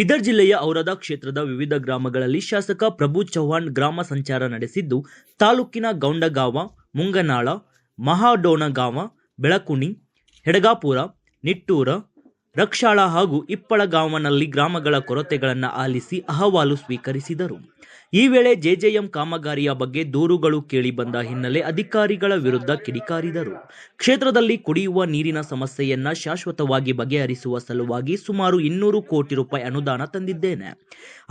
ಬೀದರ್ ಜಿಲ್ಲೆಯ ಔರಾದ ಕ್ಷೇತ್ರದ ವಿವಿಧ ಗ್ರಾಮಗಳಲ್ಲಿ ಶಾಸಕ ಪ್ರಭು ಚವ್ಹಾಣ್ ಗ್ರಾಮ ಸಂಚಾರ ನಡೆಸಿದ್ದು, ತಾಲೂಕಿನ ಗೌಂಡಗಾವ, ಮುಂಗನಾಳ, ಮಹಾಡೋಣಗಾವ, ಬೆಳಕುಣಿ, ಹೆಡಗಾಪುರ, ನಿಟ್ಟೂರ, ರಕ್ಷಾಳ ಹಾಗೂ ಇಪ್ಪಳಗಾವನಲ್ಲಿ ಗ್ರಾಮಗಳ ಕೊರತೆಗಳನ್ನು ಆಲಿಸಿ ಅಹವಾಲು ಸ್ವೀಕರಿಸಿದರು. ಈ ವೇಳೆ ಜೆಜೆಎಂ ಕಾಮಗಾರಿಯ ಬಗ್ಗೆ ದೂರುಗಳು ಕೇಳಿಬಂದ ಹಿನ್ನೆಲೆ ಅಧಿಕಾರಿಗಳ ವಿರುದ್ಧ ಕಿಡಿಕಾರಿದರು. ಕ್ಷೇತ್ರದಲ್ಲಿ ಕುಡಿಯುವ ನೀರಿನ ಸಮಸ್ಯೆಯನ್ನ ಶಾಶ್ವತವಾಗಿ ಬಗೆಹರಿಸುವ ಸಲುವಾಗಿ ಸುಮಾರು 200 ಕೋಟಿ ರೂಪಾಯಿ ಅನುದಾನ ತಂದಿದ್ದೇನೆ.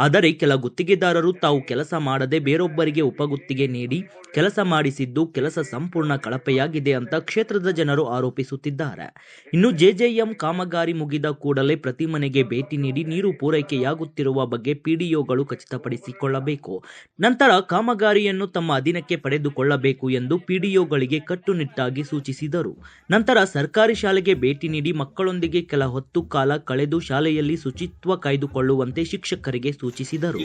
ಆದರೆ ಕೆಲ ಗುತ್ತಿಗೆದಾರರು ತಾವು ಕೆಲಸ ಮಾಡದೆ ಬೇರೊಬ್ಬರಿಗೆ ಉಪಗುತ್ತಿಗೆ ನೀಡಿ ಕೆಲಸ ಮಾಡಿಸಿದ್ದು ಕೆಲಸ ಸಂಪೂರ್ಣ ಕಳಪೆಯಾಗಿದೆ ಅಂತ ಕ್ಷೇತ್ರದ ಜನರು ಆರೋಪಿಸುತ್ತಿದ್ದಾರೆ. ಇನ್ನು ಜೆಜೆಎಂ ಕಾಮಗಾರಿ ಮುಗಿದ ಕೂಡಲೇ ಪ್ರತಿ ಮನೆಗೆ ಭೇಟಿ ನೀಡಿ ನೀರು ಪೂರೈಕೆಯಾಗುತ್ತಿರುವ ಬಗ್ಗೆ ಪಿಡಿಒಗಳು ಖಚಿತಪಡಿಸಿಕೊಳ್ಳಬೇಕು. ನಂತರ ಕಾಮಗಾರಿಯನ್ನು ತಮ್ಮ ಅಧೀನಕ್ಕೆ ಪಡೆದುಕೊಳ್ಳಬೇಕು ಎಂದು ಪಿಡಿಒಗಳಿಗೆ ಕಟ್ಟುನಿಟ್ಟಾಗಿ ಸೂಚಿಸಿದರು. ನಂತರ ಸರ್ಕಾರಿ ಶಾಲೆಗೆ ಭೇಟಿ ನೀಡಿ ಮಕ್ಕಳೊಂದಿಗೆ ಕೆಲ ಹೊತ್ತು ಕಾಲ ಕಳೆದು ಶಾಲೆಯಲ್ಲಿ ಶುಚಿತ್ವ ಕಾಯ್ದುಕೊಳ್ಳುವಂತೆ ಶಿಕ್ಷಕರಿಗೆ ಸೂಚಿಸಿದರು.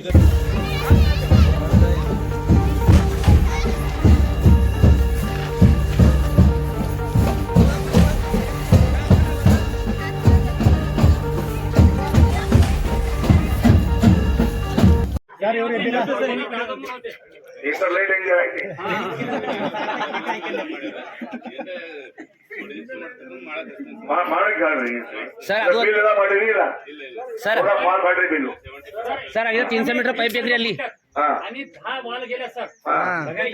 Light sir 300 metre pipe bakery आली आणि 10 वॉल गेल्या सर.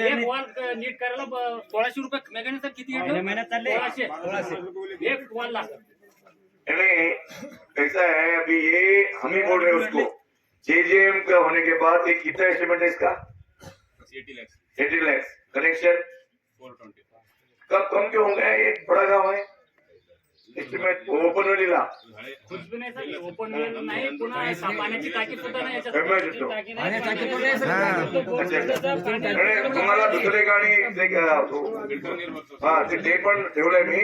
एक वॉल नीट करायला 1600 रुपये मेगाने सर किती मेहनत चालले 1600 एक वॉल ला. कैसा है अभी ये हम ही बोल रहे हैं उसको जेजेएम का होने के बाद ये कितना एस्टिमेट है इसका 80 लाख कनेक्शन 420 कब कम क्यों हो गया? ये बड़ा गाँव है एस्टिमेट ओपन वेलीला कुछ भी नाही सर. ओपन वेल नाही पुन्हा पाण्याची टाकी सुद्धा नाही याच्यात. तुम्हाला दुसरे गाणी ते पण ठेवलंय मी.